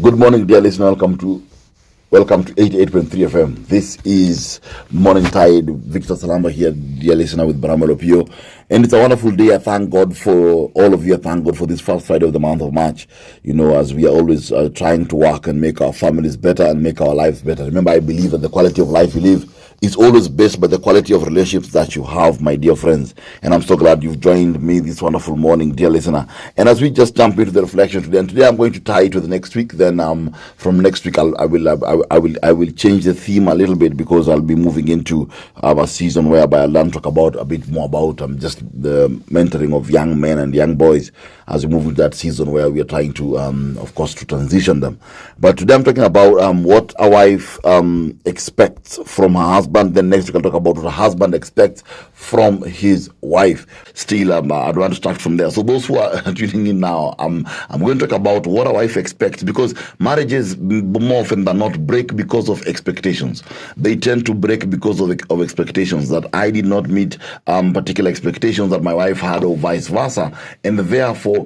Good morning, dear listener. Welcome to 88.3 FM. This is Morning Tide. Victor Salamba here, dear listener, with Bramelo Pio. And it's a wonderful day. I thank God for all of you. I thank God for this first Friday of the month of March. You know, as we are always trying to work and make our families better and make our lives better. Remember, I believe that the quality of life you live is always based by the quality of relationships that you have, my dear friends. And I'm so glad you've joined me this wonderful morning, dear listener. And as we just jump into the reflection today, and today I'm going to tie it to the next week. Then from next week, I will change the theme a little bit, because I'll be moving into a season whereby I'll learn to talk about a bit more about just the mentoring of young men and young boys as we move into that season where we are trying to, of course, to transition them. But today I'm talking about what a wife expects from her husband. Then next week I'll talk about what a husband expects from his wife. Still, I don't want to start from there. So those who are tuning in now, I'm going to talk about what a wife expects, because marriages more often than not break because of expectations. They tend to break because of expectations, that I did not meet particular expectations that my wife had, or vice versa, and therefore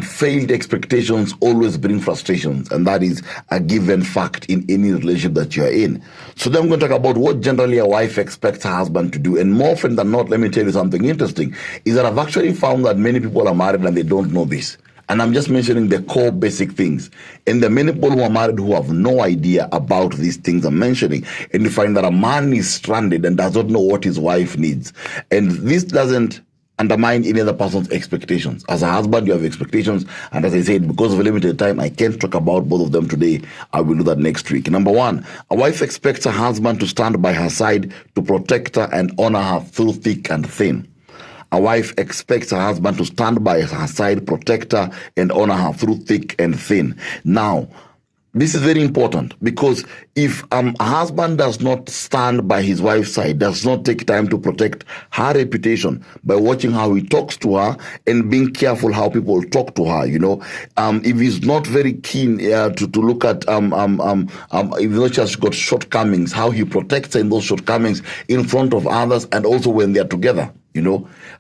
failed expectations always bring frustrations, and that is a given fact in any relationship that you are in. So then I'm going to talk about what generally a wife expects her husband to do, and more often than not, let me tell you something interesting, is that I've actually found that many people are married and they don't know this. And I'm just mentioning the core basic things. And there are many people who are married who have no idea about these things I'm mentioning. And you find that a man is stranded and does not know what his wife needs. And this doesn't undermine any other person's expectations. As a husband, you have expectations. And as I said, because of limited time, I can't talk about both of them today. I will do that next week. Number one, a wife expects her husband to stand by her side to protect her and honor her through thick and thin. A wife expects her husband to stand by her side, protect her, and honor her through thick and thin. Now, this is very important, because if a husband does not stand by his wife's side, does not take time to protect her reputation by watching how he talks to her and being careful how people talk to her, if he's not very keen to look at if he's not just got shortcomings, how he protects her in those shortcomings in front of others and also when they're together.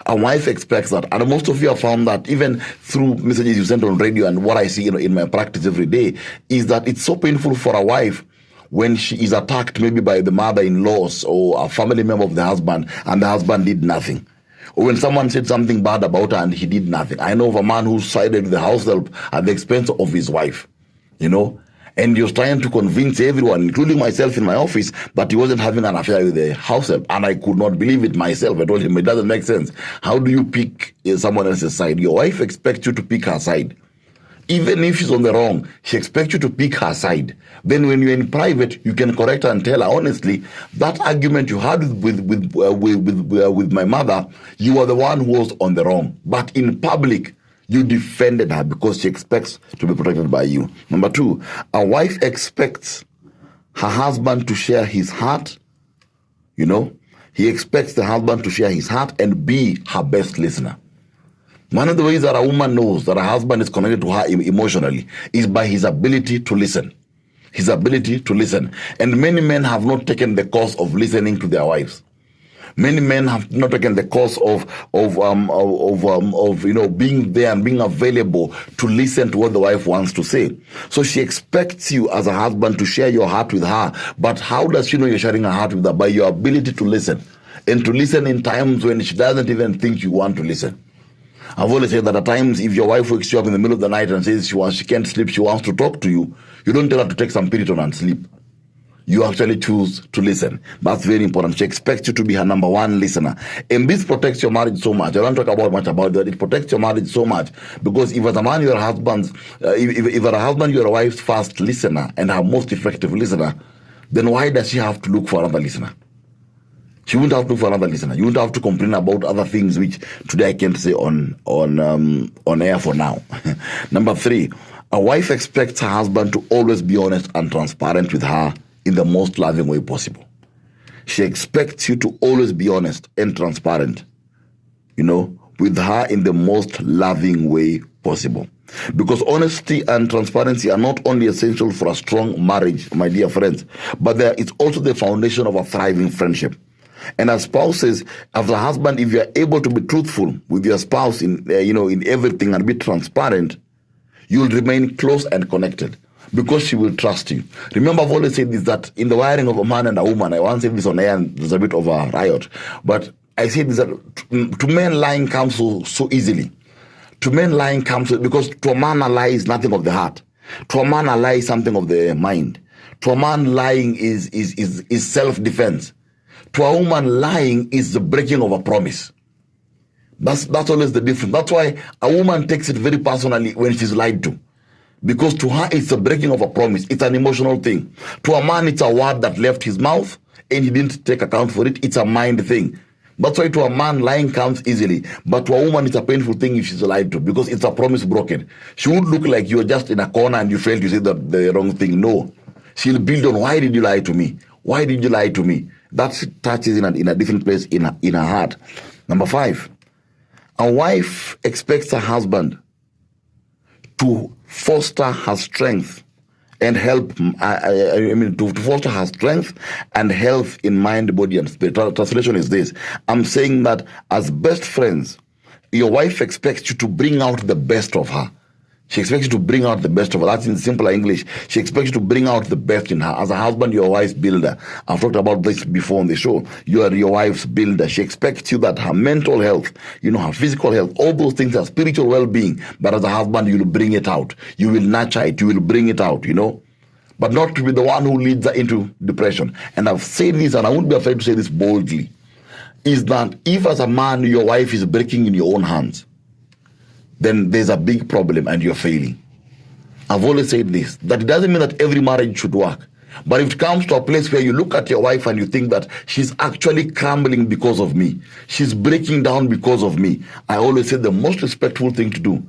A wife expects that. And most of you have found that even through messages you send on radio and what I see in my practice every day, is that it's so painful for a wife when she is attacked maybe by the mother-in-laws or a family member of the husband, and the husband did nothing. Or when someone said something bad about her and he did nothing. I know of a man who sided with the house help at the expense of his wife, And he was trying to convince everyone, including myself in my office, that he wasn't having an affair with the house help. And I could not believe it myself. I told him, it doesn't make sense. How do you pick someone else's side? Your wife expects you to pick her side. Even if she's on the wrong, she expects you to pick her side. Then when you're in private, you can correct her and tell her, honestly, that argument you had with my mother, you are the one who was on the wrong. But in public, you defended her because she expects to be protected by you. Number two, a wife expects her husband to share his heart. He expects the husband to share his heart and be her best listener. One of the ways that a woman knows that her husband is connected to her emotionally is by his ability to listen. His ability to listen. And many men have not taken the course of listening to their wives. Many men have not taken the course of being there and being available to listen to what the wife wants to say. So she expects you as a husband to share your heart with her. But how does she know you're sharing her heart with her? By your ability to listen. And to listen in times when she doesn't even think you want to listen. I've always said that at times, if your wife wakes you up in the middle of the night and says she can't sleep, she wants to talk to you, you don't tell her to take some Piriton and sleep. You actually choose to listen. That's very important. She expects you to be her number one listener. And this protects your marriage so much. I don't talk about much about that. It protects your marriage so much. Because if as a man, you're a husband's, if as a husband, you're a wife's first listener and her most effective listener, then why does she have to look for another listener? She wouldn't have to look for another listener. You wouldn't have to complain about other things, which today I can't say on air for now. Number three, a wife expects her husband to always be honest and transparent with her in the most loving way possible. She expects you to always be honest and transparent, with her in the most loving way possible. Because honesty and transparency are not only essential for a strong marriage, my dear friends, but it's also the foundation of a thriving friendship. And as spouses, as a husband, if you are able to be truthful with your spouse in everything and be transparent, you will remain close and connected. because she will trust you. Remember, I've always said this, that in the wiring of a man and a woman, I once said this on air and there's a bit of a riot, but I said this, that to men lying comes so easily. To men lying comes because to a man a lie is nothing of the heart. To a man a lie is something of the mind. To a man lying is self-defense. To a woman lying is the breaking of a promise. That's always the difference. That's why a woman takes it very personally when she's lied to. Because to her, it's a breaking of a promise. It's an emotional thing. To a man, it's a word that left his mouth and he didn't take account for it. It's a mind thing. That's why to a man, lying comes easily. But to a woman, it's a painful thing if she's lied to, because it's a promise broken. She would look like you're just in a corner and you failed to say the wrong thing. No. She'll build on, why did you lie to me? Why did you lie to me? That touches in a different place in her heart. Number 5, a wife expects her husband to foster her strength and help, to foster her strength and health in mind, body, and spirit. Translation is this. I'm saying that as best friends, your wife expects you to bring out the best of her. She expects you to bring out the best of her. That's in simple English. She expects you to bring out the best in her. As a husband, you're a wife's builder. I've talked about this before on the show. You are your wife's builder. She expects you that her mental health, her physical health, all those things are spiritual well-being. But as a husband, you will bring it out. You will nurture it. You will bring it out, But not to be the one who leads her into depression. And I've said this, and I won't be afraid to say this boldly, is that if as a man, your wife is breaking in your own hands, then there's a big problem and you're failing. I've always said this, that it doesn't mean that every marriage should work. But if it comes to a place where you look at your wife and you think that she's actually crumbling because of me, she's breaking down because of me, I always say the most respectful thing to do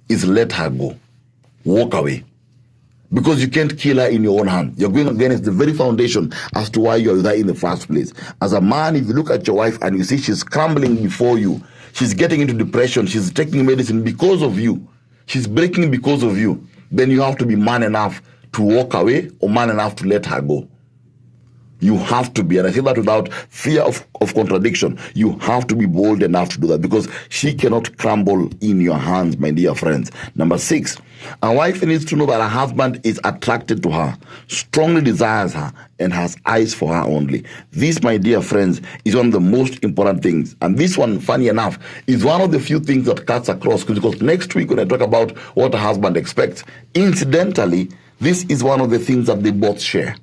is let her go. Walk away. Because you can't kill her in your own hand. You're going against the very foundation as to why you're there in the first place. As a man, if you look at your wife and you see she's crumbling before you, she's getting into depression, she's taking medicine because of you, she's breaking because of you, then you have to be man enough to walk away or man enough to let her go. You have to be, and I say that without fear of contradiction, you have to be bold enough to do that, because she cannot crumble in your hands, my dear friends. Number 6, a wife needs to know that her husband is attracted to her, strongly desires her, and has eyes for her only. This, my dear friends, is one of the most important things. And this one, funny enough, is one of the few things that cuts across, because next week when I talk about what a husband expects, incidentally, this is one of the things that they both share.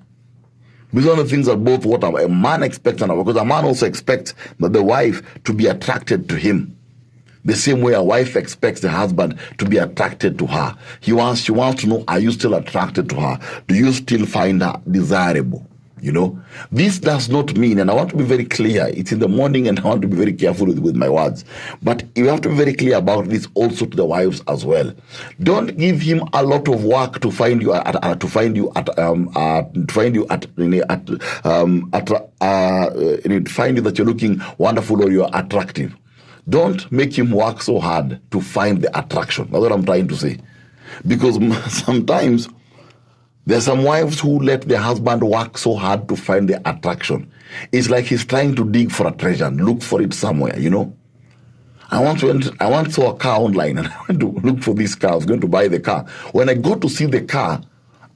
These are the things that both what a man expects, and because a man also expects that the wife to be attracted to him. The same way a wife expects the husband to be attracted to her. She wants to know, are you still attracted to her? Do you still find her desirable? This does not mean, and I want to be very clear, it's in the morning and I want to be very careful with my words, but you have to be very clear about this also to the wives as well. Don't give him a lot of work to find you find you that you're looking wonderful or you're attractive. Don't make him work so hard to find the attraction. That's what I'm trying to say. Because sometimes there are some wives who let their husband work so hard to find the attraction. It's like he's trying to dig for a treasure and look for it somewhere, I once saw a car online and I went to look for this car. I was going to buy the car. When I got to see the car,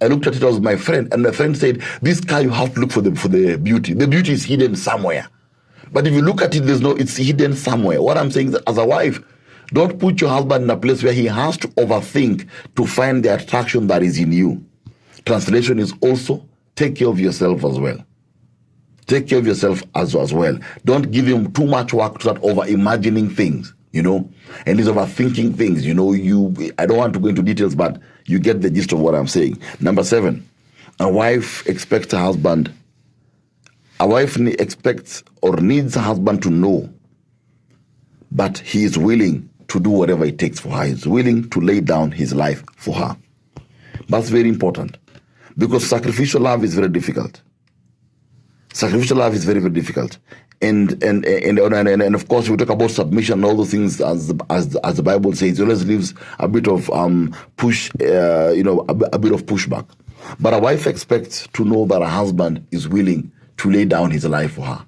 I looked at it as my friend, and my friend said, this car, you have to look for the beauty. The beauty is hidden somewhere. But if you look at it, it's hidden somewhere. What I'm saying is that as a wife, don't put your husband in a place where he has to overthink to find the attraction that is in you. Translation is also, take care of yourself as well. Take care of yourself as well. Don't give him too much work to start over-imagining things, and he's overthinking things. I don't want to go into details, but you get the gist of what I'm saying. Number 7, a wife expects or needs her husband to know, but he is willing to do whatever it takes for her. He's willing to lay down his life for her. That's very important, because sacrificial love is very difficult. Sacrificial love is very, very difficult. And of course, we talk about submission and all those things, as the Bible says, it always leaves a bit of a bit of pushback. But a wife expects to know that her husband is willing to lay down his life for her.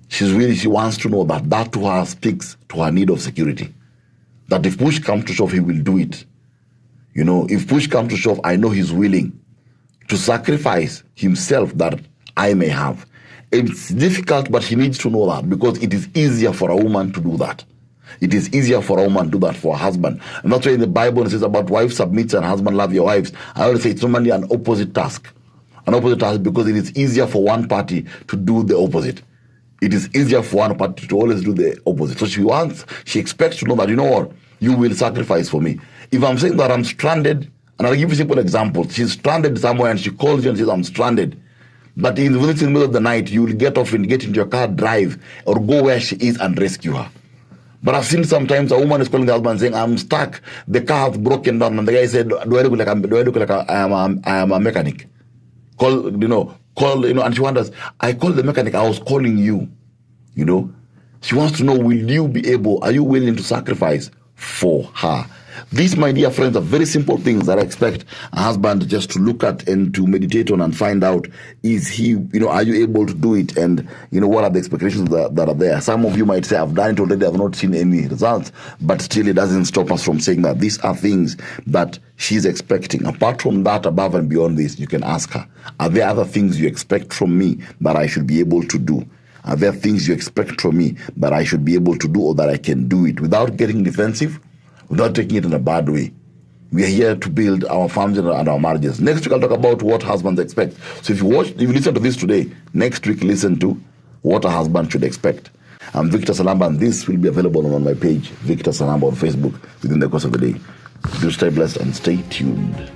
She wants to know that to her speaks to her need of security. That if push comes to shove, he will do it. If push comes to shove, I know he's willing to sacrifice himself that I may have. It's difficult, but he needs to know that, because it is easier for a woman to do that. It is easier for a woman to do that for a husband. And that's why in the Bible it says about wife submits and husband love your wives. I always say it's normally an opposite task. An opposite task, because it is easier for one party to do the opposite. It is easier for one party to always do the opposite. So she expects to know that, what, you will sacrifice for me. If I'm saying that I'm stranded, and I'll give you a simple example. She's stranded somewhere and she calls you and says, I'm stranded. But in the middle of the night, you will get off and get into your car, drive, or go where she is and rescue her. But I've seen sometimes a woman is calling the husband saying, I'm stuck, the car has broken down, and the guy said, do I look like I am a mechanic? Call, and she wonders, I called the mechanic, I was calling you, She wants to know, are you willing to sacrifice for her? These, my dear friends, are very simple things that I expect a husband just to look at and to meditate on and find out, is he, are you able to do it? And, what are the expectations that are there? Some of you might say, I've done it already, I've not seen any results, but still it doesn't stop us from saying that these are things that she's expecting. Apart from that, above and beyond this, you can ask her, are there other things you expect from me that I should be able to do? Are there things you expect from me that I should be able to do, or that I can do it without getting defensive? Without taking it in a bad way. We are here to build our families and our marriages. Next week, I'll talk about what husbands expect. So if you listen to this today, next week, listen to what a husband should expect. I'm Victor Salamba, and this will be available on my page, Victor Salamba, on Facebook, within the course of the day. Do stay blessed and stay tuned.